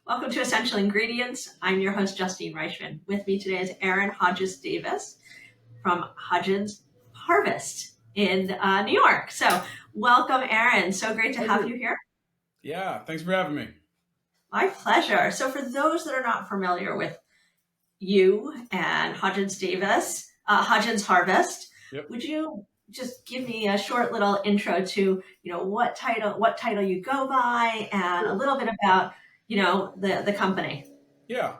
Welcome to Essential Ingredients. I'm your host, Justine Reichman. With me today is Aaron Hodgins Davis from Hodgins Harvest in New York. So, welcome, Aaron. So great to Thank have you. you here. Yeah, thanks for having me. My pleasure. So, for those that are not familiar with you and Hodgins Davis, Hodgins Harvest, Yep. would you just give me a short little intro to what title you go by, and a Cool. little bit about the company? Yeah.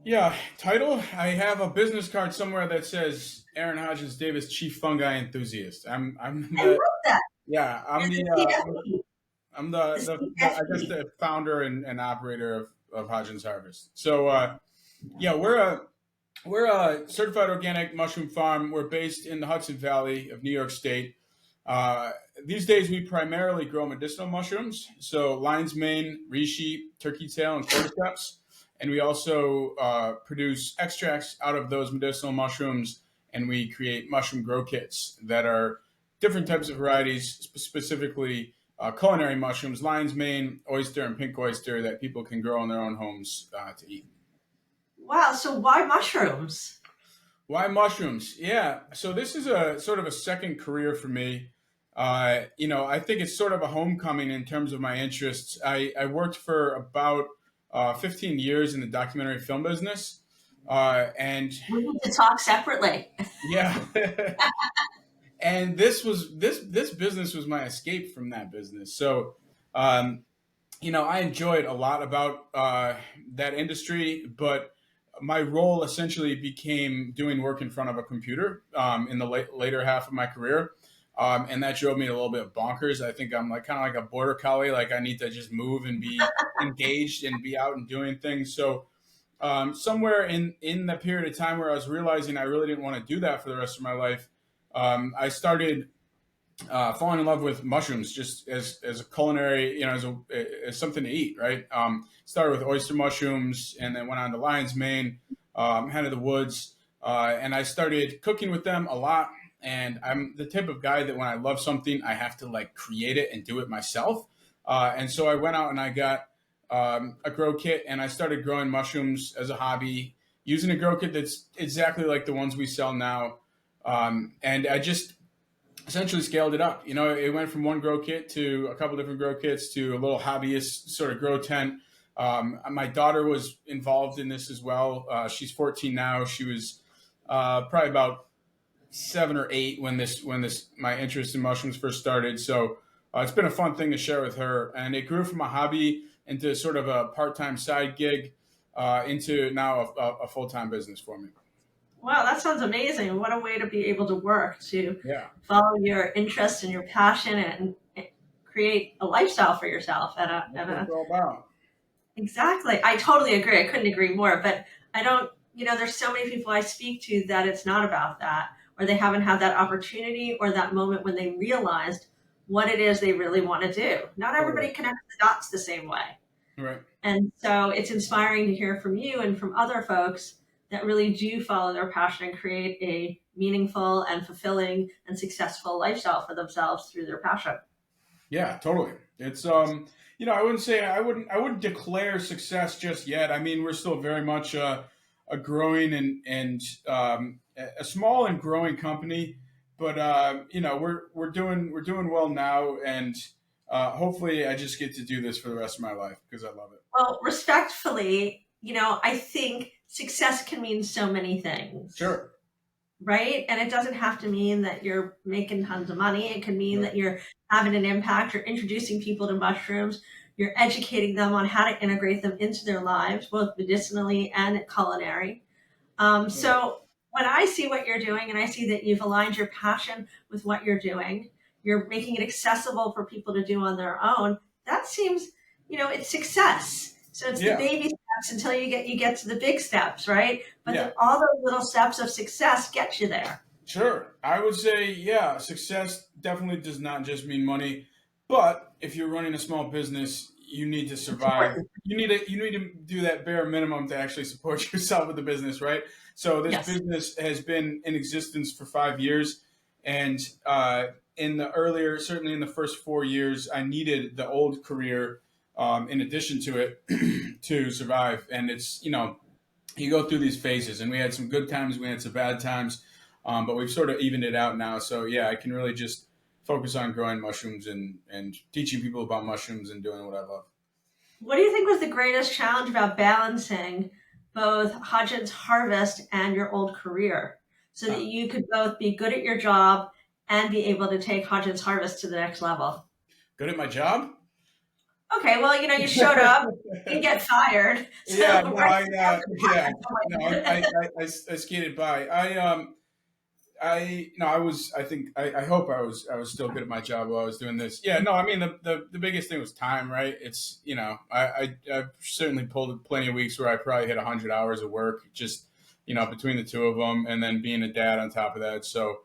Yeah. Title, I have a business card somewhere that says Aaron Hodgins Davis, Chief Fungi Enthusiast. I'm I the love that. yeah, I'm You're the the CFP. I'm The the I guess CFP. the founder and operator of Hodgins Harvest. So yeah, we're a certified organic mushroom farm. We're based in the Hudson Valley of New York State. Uh, these days, we primarily grow medicinal mushrooms, so lion's mane, reishi, turkey tail, and cordyceps. And we also produce extracts out of those medicinal mushrooms, and we create mushroom grow kits that are different types of varieties, specifically culinary mushrooms, lion's mane, oyster, and pink oyster that people can grow in their own homes to eat. Wow. So why mushrooms? Why mushrooms? Yeah. So this is a sort of a second career for me. I think it's sort of a homecoming in terms of my interests. I worked for about 15 years in the documentary film business. And We need to talk separately. yeah, and this business was my escape from that business. So, um, I enjoyed a lot about that industry, but my role essentially became doing work in front of a computer in the later half of my career. And that drove me a little bit bonkers. I think I'm like kind of like a border collie. Like I need to just move and be engaged and be out and doing things. So somewhere in the period of time where I was realizing I really didn't want to do that for the rest of my life, I started falling in love with mushrooms just as a culinary, as something to eat, right? Started with oyster mushrooms and then went on to lion's mane, head of the woods, and I started cooking with them a lot. And I'm the type of guy that when I love something, I have to like create it and do it myself. And so I went out and I got a grow kit and I started growing mushrooms as a hobby using a grow kit that's exactly like the ones we sell now. And I just essentially scaled it up. It went from one grow kit to a couple different grow kits to a little hobbyist sort of grow tent. My daughter was involved in this as well. She's 14 now. She was probably about 7 or 8 when this my interest in mushrooms first started. So it's been a fun thing to share with her, and it grew from a hobby into sort of a part-time side gig into now a full-time business for me. Wow, that sounds amazing. What a way to be able to work to Yeah, follow your interest and your passion and create a lifestyle for yourself. that's what it's all about. Exactly. I totally agree. I couldn't agree more. But I don't, there's so many people I speak to that it's not about that, or they haven't had that opportunity or that moment when they realized what it is they really want to do. Not everybody Totally. connects the dots the same way. Right. And so it's inspiring to hear from you and from other folks that really do follow their passion and create a meaningful and fulfilling and successful lifestyle for themselves through their passion. Yeah, totally. It's I wouldn't declare success just yet. I mean, we're still very much a growing and a small and growing company, but we're doing well now, and hopefully, I just get to do this for the rest of my life because I love it. Well, respectfully, I think success can mean so many things, Sure. right? And it doesn't have to mean that you're making tons of money. It can mean Right. that you're having an impact, you're introducing people to mushrooms, you're educating them on how to integrate them into their lives, both medicinally and culinary. Right. So when I see what you're doing and I see that you've aligned your passion with what you're doing, you're making it accessible for people to do on their own. That seems, it's success. So it's the Yeah. baby steps until you get to the big steps, right? But Yeah. all those little steps of success get you there. Sure. I would say, yeah, success definitely does not just mean money, but if you're running a small business, you need to It's survive. important. You need to do that bare minimum to actually support yourself with the business, right? So this Yes. business has been in existence for 5 years, and in the earlier, certainly in the first 4 years, I needed the old career in addition to it to survive. And it's, you go through these phases, and we had some good times, we had some bad times, but we've sort of evened it out now. So yeah, I can really just focus on growing mushrooms and teaching people about mushrooms and doing what I love. What do you think was the greatest challenge about balancing both Hodgins Harvest and your old career so that Uh, you could both be good at your job and be able to take Hodgins Harvest to the next level? Good at my job. Okay, well, you showed up, didn't get fired, Yeah, so no, right yeah, no, there. I skated by. No, I was, I hope I was still good at my job while I was doing this. Yeah, no, I mean, the biggest thing was time, right? It's, I've certainly pulled plenty of weeks where I probably hit 100 hours of work, just, between the two of them, and then being a dad on top of that. So,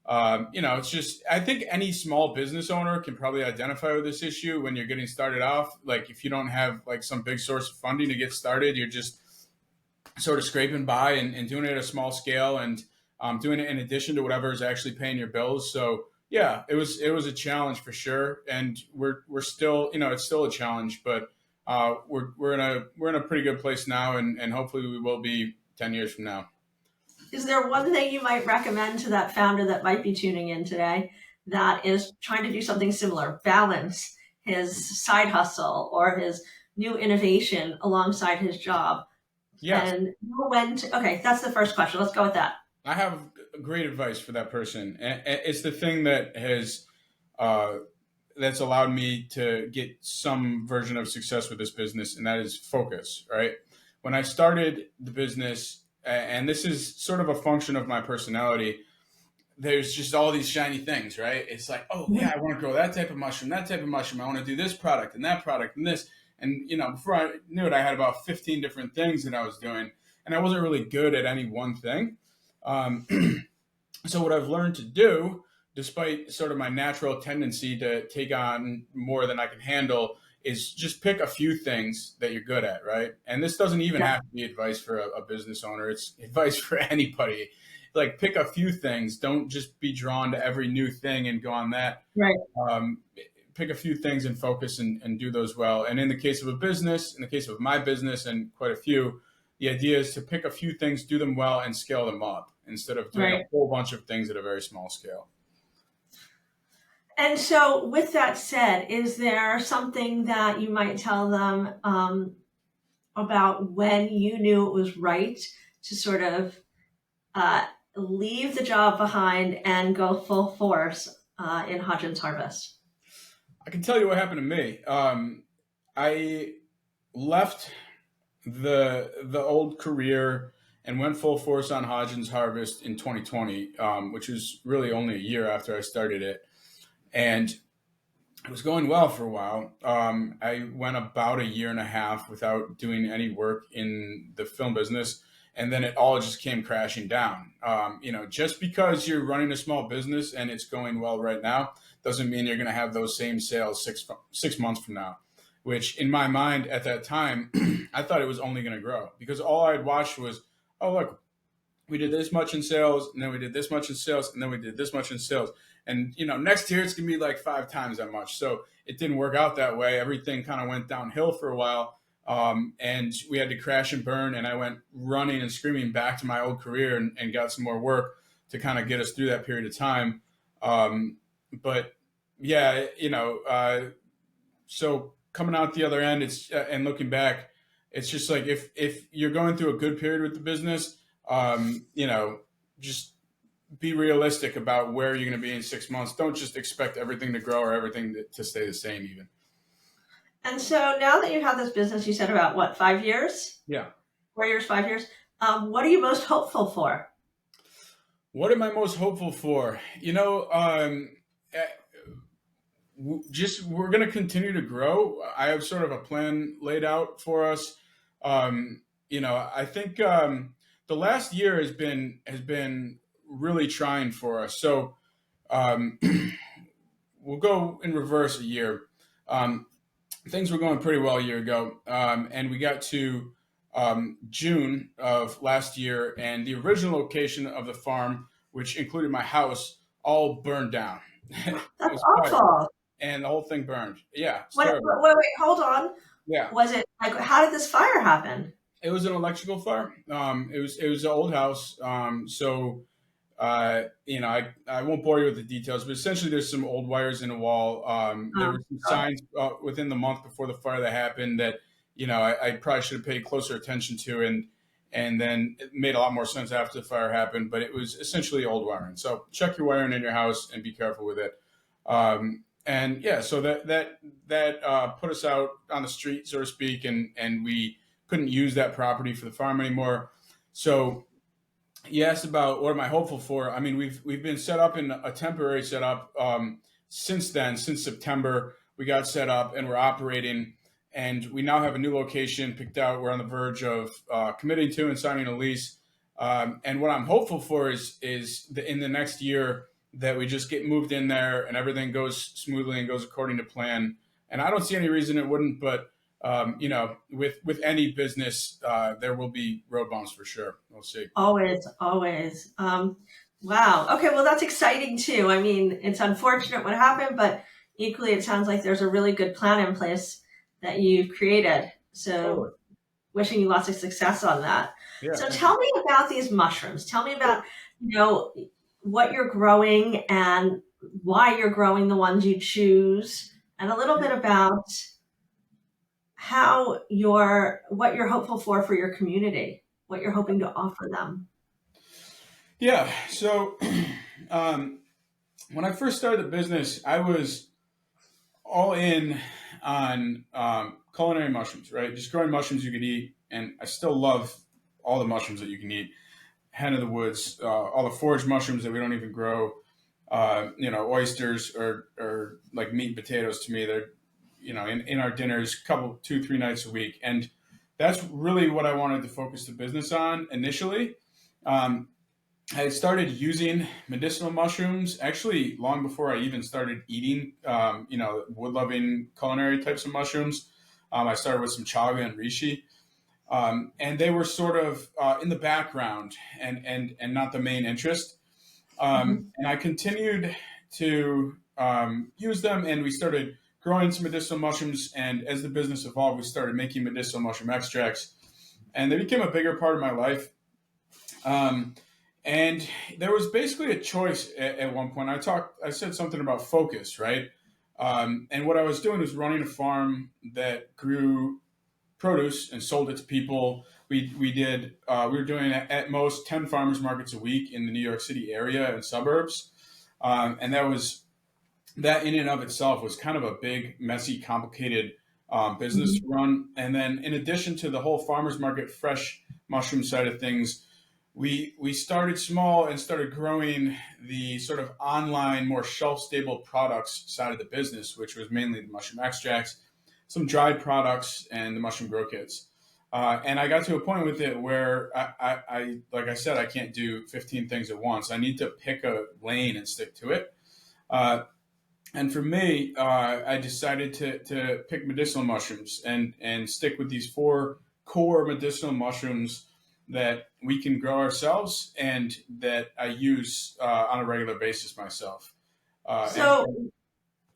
it's just, I think any small business owner can probably identify with this issue when you're getting started off. Like, if you don't have like some big source of funding to get started, you're just sort of scraping by and doing it at a small scale, and doing it in addition to whatever is actually paying your bills. So yeah, it was a challenge for sure, and we're still, it's still a challenge, but we're in a pretty good place now, and hopefully we will be 10 years from now. Is there one thing you might recommend to that founder that might be tuning in today that is trying to do something similar, balance his side hustle or his new innovation alongside his job? Yes, And know when to, okay, that's the first question. Let's go with that. I have great advice for that person. And it's the thing that has uh, that's allowed me to get some version of success with this business, and that is focus. Right? When I started the business, and this is sort of a function of my personality, there's just all these shiny things, right? It's like, oh yeah, I want to grow that type of mushroom, that type of mushroom. I want to do this product and that product and this. And before I knew it, I had about 15 different things that I was doing, and I wasn't really good at any one thing. Um, so what I've learned to do, despite sort of my natural tendency to take on more than I can handle, is just pick a few things that you're good at, right? And this doesn't even Yeah, have to be advice for a business owner. It's advice for anybody. Like, pick a few things. Don't just be drawn to every new thing and go on that. right. Um, Pick a few things and focus and do those well. And in the case of a business, in the case of my business and quite a few, the idea is to pick a few things, do them well, and scale them up instead of doing a Right. whole bunch of things at a very small scale. And so, with that said, is there something that you might tell them about when you knew it was right to sort of uh, leave the job behind and go full force in Hodgins Harvest? I can tell you what happened to me. I left the old career and went full force on Hodgins Harvest in 2020, which was really only a year after I started it, and it was going well for a while. I went about a year and a half without doing any work in the film business, and then it all just came crashing down. Just because you're running a small business and it's going well right now doesn't mean you're going to have those same sales 6 months from now. Which, in my mind at that time, I thought it was only going to grow because all I'd watched was, oh look, we did this much in sales, and then we did this much in sales, and then we did this much in sales. And next year it's gonna be like 5 times that much. So it didn't work out that way. Everything kind of went downhill for a while, and we had to crash and burn. And I went running and screaming back to my old career and got some more work to kind of get us through that period of time. But yeah, so coming out the other end, it's and looking back, it's just like if you're going through a good period with the business, just be realistic about where you're going to be in 6 months. Don't just expect everything to grow or everything to stay the same, even. And so, now that you've had this business, you said about what, 5 years? Yeah. 4 years, 5 years? What are you most hopeful for? What am I most hopeful for? Just we're going to continue to grow. I have sort of a plan laid out for us. I think the last year has been really trying for us. So um, we'll go in reverse a year. Um, Things were going pretty well a year ago, and we got to June of last year, and the original location of the farm, which included my house, all burned down. It That's was quite awful. and the whole thing burned. Yeah, it's What? terrible. Wait, hold on. Yeah, Was it like? How did this fire happen? it was an electrical fire. It was an old house. I won't bore you with the details, but essentially, there's some old wires in a wall. There Oh, were some got it. signs within the month before the fire that happened that I probably should have paid closer attention to, and then it made a lot more sense after the fire happened. But it was essentially old wiring. So check your wiring in your house and be careful with it. And yeah, so that put us out on the street, so to speak, and we couldn't use that property for the farm anymore. So you asked about what am I hopeful for? I mean, we've been set up in a temporary setup since then. Since September, we got set up and we're operating, and we now have a new location picked out. We're on the verge of committing to and signing a lease. And what I'm hopeful for is in the next year that we just get moved in there and everything goes smoothly and goes according to plan. And I don't see any reason it wouldn't, but with any business, there will be road bumps for sure. We'll see. Always, always. Wow. Okay, well, that's exciting too. I mean, it's unfortunate what happened, but equally, it sounds like there's a really good plan in place that you've created. So, Totally. wishing you lots of success on that. Yeah. So, Thank you. tell me about these mushrooms. Tell me about, you know, what you're growing and why you're growing the ones you choose, and a little bit about what you're hopeful for your community, what you're hoping to offer them. Yeah. So, um, when I first started the business, I was all in on culinary mushrooms, right? Just growing mushrooms you could eat, and I still love all the mushrooms that you can eat. Hen of the woods, all the forage mushrooms that we don't even grow. Oysters or like meat and potatoes to me. They're in our dinners, couple 2-3 nights a week, and that's really what I wanted to focus the business on initially. Um, I had started using medicinal mushrooms actually long before I even started eating, wood loving culinary types of mushrooms. I started with some chaga and reishi, and they were sort of in the background and not the main interest. Mhm. And I continued to use them, and we started growing some medicinal mushrooms. And as the business evolved, we started making medicinal mushroom extracts, and they became a bigger part of my life. Um, and there was basically a choice at one point. I said something about focus, right? And what I was doing was running a farm that grew produce and sold it to people. We were doing at most 10 farmers markets a week in the New York City area and suburbs, and that in and of itself was kind of a big, messy, complicated business to Mhm. run. And then in addition to the whole farmers market fresh mushroom side of things, we started small and started growing the sort of online, more shelf stable products side of the business, which was mainly the mushroom extracts, some dried products, and the mushroom grow kits. And I got to a point with it where like I said, I can't do 15 things at once. I need to pick a lane and stick to it. Uh, and for me, I decided to pick medicinal mushrooms and stick with these four core medicinal mushrooms that we can grow ourselves and that I use on a regular basis myself. So,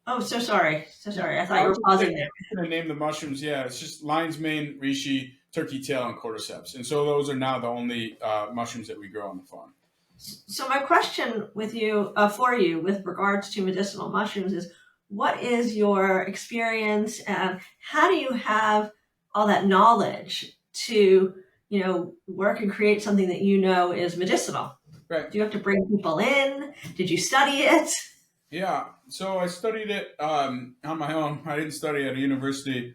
oh, so sorry. So Yeah, sorry. I I thought you was were just pausing there. going to name the mushrooms. Yeah, it's just lion's mane, reishi, turkey tail, and cordyceps. And so those are now the only mushrooms that we grow on the farm. So my question with you, for you, with regards to medicinal mushrooms, is what is your experience, and how do you have all that knowledge to, work and create something that you know is medicinal? Right. Do you have to bring people in? Did you study it? Yeah. So I studied it on my own. I didn't study at a university.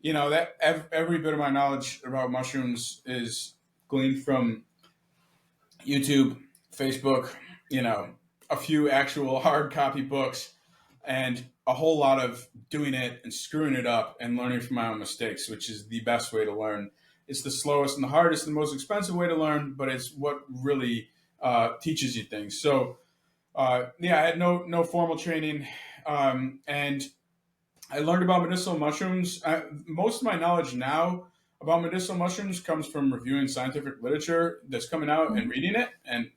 That every bit of my knowledge about mushrooms is gleaned from YouTube, Facebook, a few actual hard copy books, and a whole lot of doing it and screwing it up and learning from my own mistakes, which is the best way to learn. It's the slowest and the hardest and the most expensive way to learn, but it's what really teaches you things. So, yeah, I had no formal training, and I learned about medicinal mushrooms. Most of my knowledge now about medicinal mushrooms comes from reviewing scientific literature that's coming out and reading it, and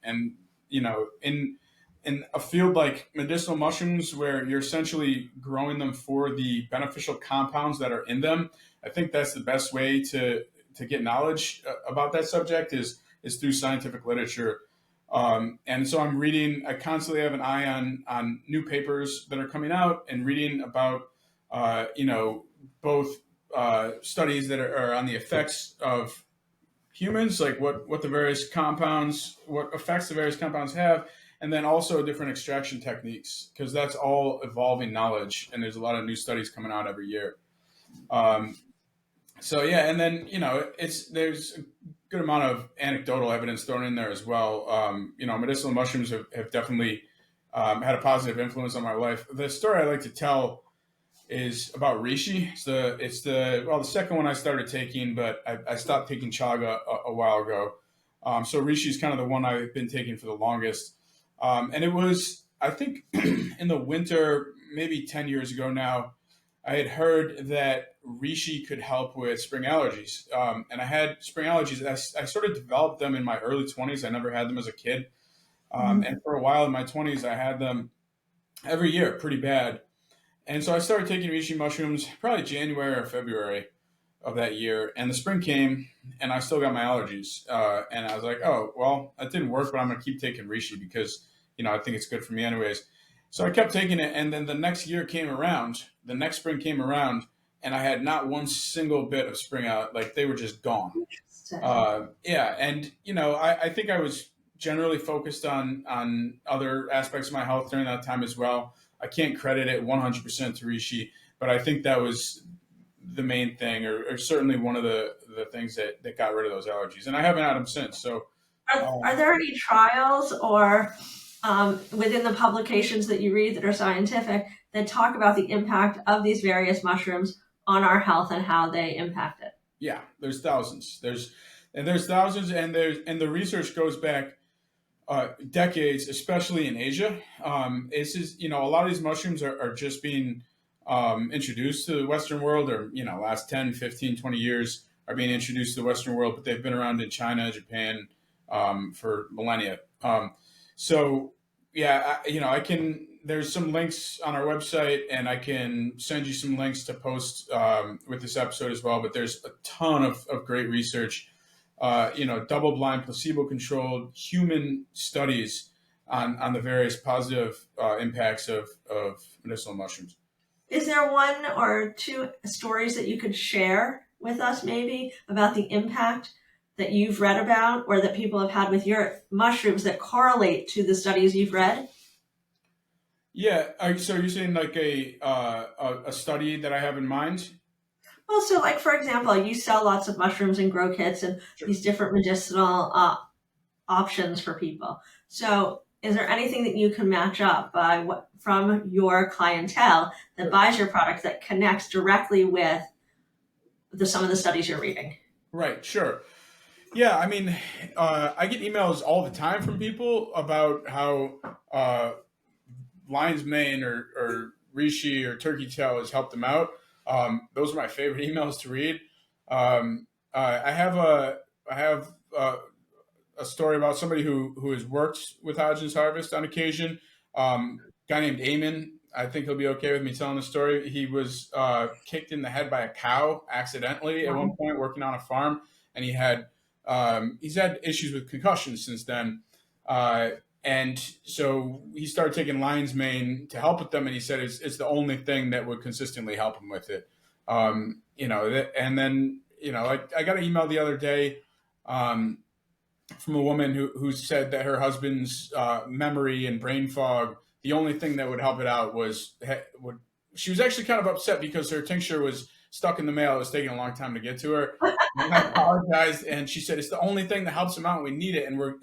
in in a field like medicinal mushrooms, where you're essentially growing them for the beneficial compounds that are in them, I think that's the best way to get knowledge about that subject is through scientific literature. And so I'm reading. I constantly have an eye on new papers that are coming out and reading about both studies that are on the effects of humans, like what the various compounds, what effects the various compounds have, and then also different extraction techniques, because that's all evolving knowledge, and there's a lot of new studies coming out every year. Um, so yeah, and then there's a good amount of anecdotal evidence thrown in there as well. Medicinal mushrooms have definitely had a positive influence on my life. The story I like to tell is about reishi. The second one I started taking, but I stopped taking chaga a while ago. So reishi is kind of the one I've been taking for the longest. And it was, I think, in the winter, maybe 10 years ago now, I had heard that reishi could help with spring allergies. And I had spring allergies. I sort of developed them in my early 20s. I never had them as a kid. And for a while in my 20s, I had them every year, pretty bad. And so I started taking reishi mushrooms probably January or February of that year. And the spring came, and I still got my allergies. And I was like, oh, well, that didn't work, but I'm going to keep taking reishi because, I think it's good for me anyways. So I kept taking it. And then the next year came around, the next spring came around, and I had not one single bit of spring out. Like, they were just gone. Yeah. And, I think I was generally focused on other aspects of my health during that time as well. I can't credit it 100% to reishi, but I think that was the main thing, or certainly one of the things that got rid of those allergies. And I haven't had them since. So, Are there any trials or within the publications that you read that are scientific that talk about the impact of these various mushrooms on our health and how they impact it? Yeah, there's thousands. There's thousands, and the research goes back decades, especially in Asia. It's just, a lot of these mushrooms are just being introduced to the Western world, or, last 10, 15, 20 years are being introduced to the Western world, but they've been around in China, Japan for millennia. So, yeah, there's some links on our website, and I can send you some links to post with this episode as well, but there's a ton of great research. Double-blind, placebo-controlled human studies on the various positive impacts of medicinal mushrooms. Is there one or two stories that you could share with us, maybe, about the impact that you've read about or that people have had with your mushrooms that correlate to the studies you've read? Yeah. So you're saying like a study that I have in mind? Well, so like, for example, you sell lots of mushrooms and grow kits and Sure. these different medicinal options for people. So is there anything that you can match up from your clientele that Sure. buys your product that connects directly with some of the studies you're reading? Right. Sure. Yeah. I mean, I get emails all the time from people about how lion's mane or reishi or turkey tail has helped them out. Those are my favorite emails to read. I have a story about somebody who has worked with Hodgins Harvest on occasion. Guy named Eamon. I think he'll be okay with me telling the story. He was kicked in the head by a cow accidentally at one point working on a farm, and he's had issues with concussions since then. And so he started taking lion's mane to help with them, and he said it's the only thing that would consistently help him with it. And then I got an email the other day from a woman who said that her husband's memory and brain fog, the only thing that would help it out she was actually kind of upset because her tincture was stuck in the mail. It was taking a long time to get to her. And I apologized, and she said it's the only thing that helps him out. We need it, and we're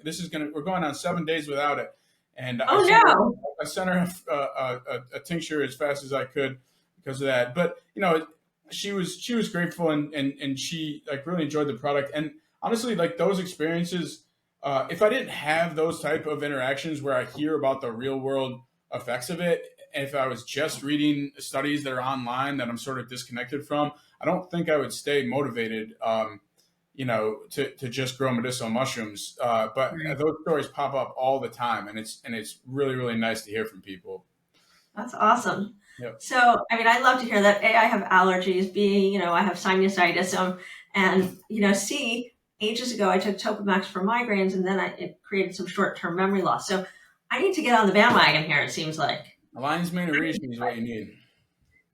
going on 7 days without it. And I sent her a tincture as fast as I could because of that. But she was grateful, and she like really enjoyed the product. And honestly, like those experiences, if I didn't have those type of interactions where I hear about the real world effects of it, if I was just reading studies that are online that I'm sort of disconnected from, I don't think I would stay motivated. to just grow medicinal mushrooms. But Right. those stories pop up all the time, and it's really really nice to hear from people. That's awesome. Yep. So, I mean, I love to hear that. A, I have allergies. B, I have sinusitis. And C, ages ago, I took Topamax for migraines, and then it created some short-term memory loss. So, I need to get on the bandwagon here. It seems like. A lion's mane of reishi is what you need.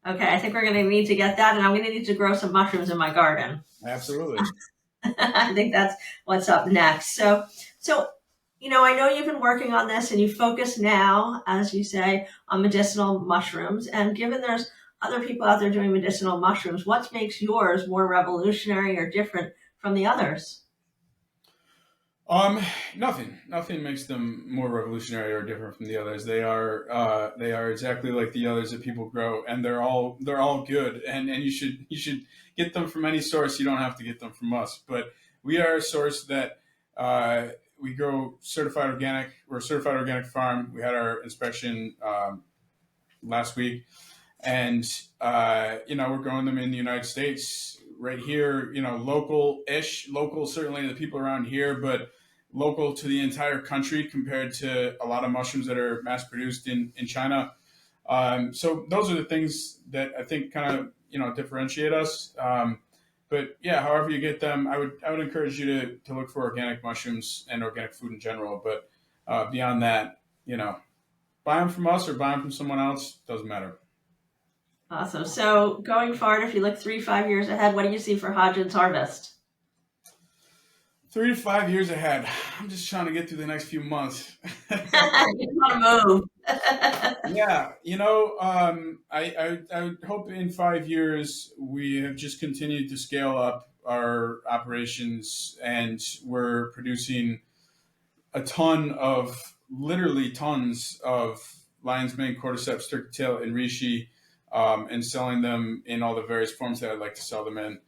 Okay, I think we're going to need to get that, and I'm going to need to grow some mushrooms in my garden. Absolutely. I think that's what's up next. So, I know you've been working on this and you focus now, as you say, on medicinal mushrooms. And given there's other people out there doing medicinal mushrooms, what makes yours more revolutionary or different from the others? Um, nothing makes them more revolutionary or different from the others. They are exactly like the others that people grow, and they're all good. And you should get them from any source. You don't have to get them from us. But we are a source that we grow certified organic. We're a certified organic farm. We had our inspection last week, and we're growing them in the United States right here. Local certainly the people around here, but local to the entire country compared to a lot of mushrooms that are mass produced in China. So those are the things that I think kind of differentiate us. But yeah, however you get them, I would encourage you to look for organic mushrooms and organic food in general. But beyond that, buy them from us or buy them from someone else, doesn't matter. Awesome. So going forward, if you look 3, 5 years ahead, what do you see for Hodgins Harvest? 3 to 5 years ahead. I'm just trying to get through the next few months. You want to move. Yeah, I would hope in 5 years we have just continued to scale up our operations, and we're producing literally tons of lion's mane, cordyceps, turkey tail, and reishi, and selling them in all the various forms that I'd like to sell them in.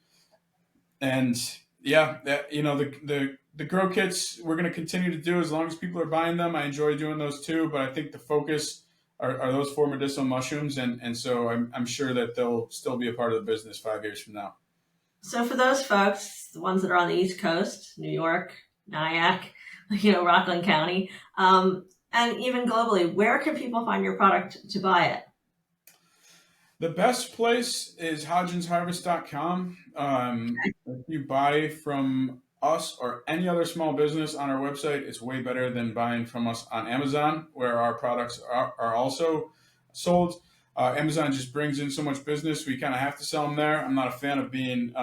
And yeah, that the grow kits we're going to continue to do as long as people are buying them. I enjoy doing those too, but I think the focus are those four medicinal mushrooms, and so I'm sure that they'll still be a part of the business 5 years from now. So for those folks, the ones that are on the East Coast, New York, Nyack, Rockland County, and even globally, where can people find your product to buy it? The best place is hodginsharvest.com. If you buy from us or any other small business on our website, it's way better than buying from us on Amazon, where our products are also sold. Amazon just brings in so much business, we kind of have to sell them there. I'm not a fan of being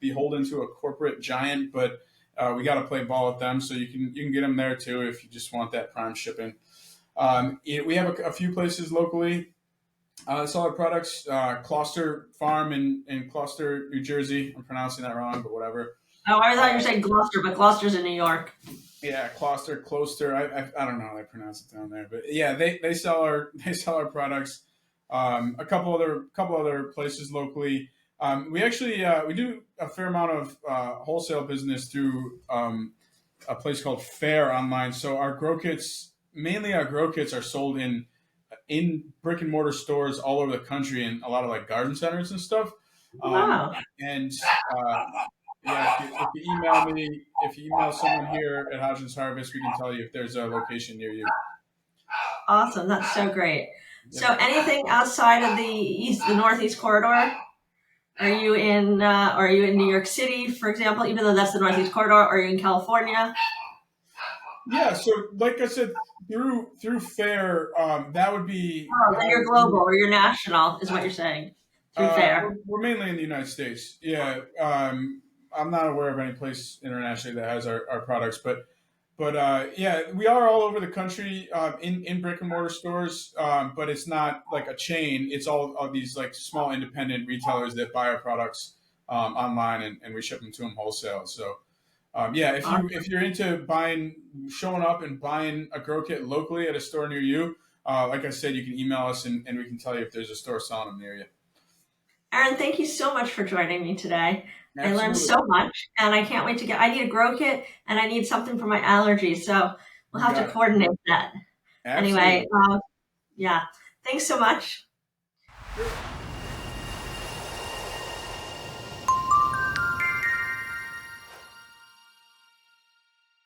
beholden to a corporate giant, but we got to play ball with them. So you can get them there too if you just want that prime shipping. We have a few places locally. Sell our products. Closter Farm in Closter, New Jersey. I'm pronouncing that wrong, but whatever. Oh, I thought you were saying Gloucester, but Gloucester's in New York. Yeah, Closter. I don't know how they pronounce it down there, but yeah, they sell our products. A couple other places locally. We actually we do a fair amount of wholesale business through a place called Fair online. So mainly our grow kits are sold in brick and mortar stores all over the country and a lot of like garden centers and stuff. Wow. And yeah, if you email someone here at Hodgins Harvest, we can tell you if there's a location near you. Awesome. That's so great. Yep. So anything outside of the Northeast corridor? Are you in New York City, for example, even though that's the Northeast corridor? Or are you in California? Yeah, so like I said, through Fair, that would be. Oh, then you're global or you're national, is what you're saying. Through Fair. We're mainly in the United States. Yeah, I'm not aware of any place internationally that has our products, but yeah, we are all over the country in brick and mortar stores, but it's not like a chain. It's all these like small independent retailers that buy our products online, and we ship them to them wholesale. So. Yeah, if you're into showing up and buying a grow kit locally at a store near you, like I said, you can email us and we can tell you if there's a store selling them near you. Aaron, thank you so much for joining me today. Absolutely. I learned so much, and I can't wait to I need a grow kit and I need something for my allergies, so we'll have to coordinate that. Absolutely. Anyway, yeah, thanks so much. Sure.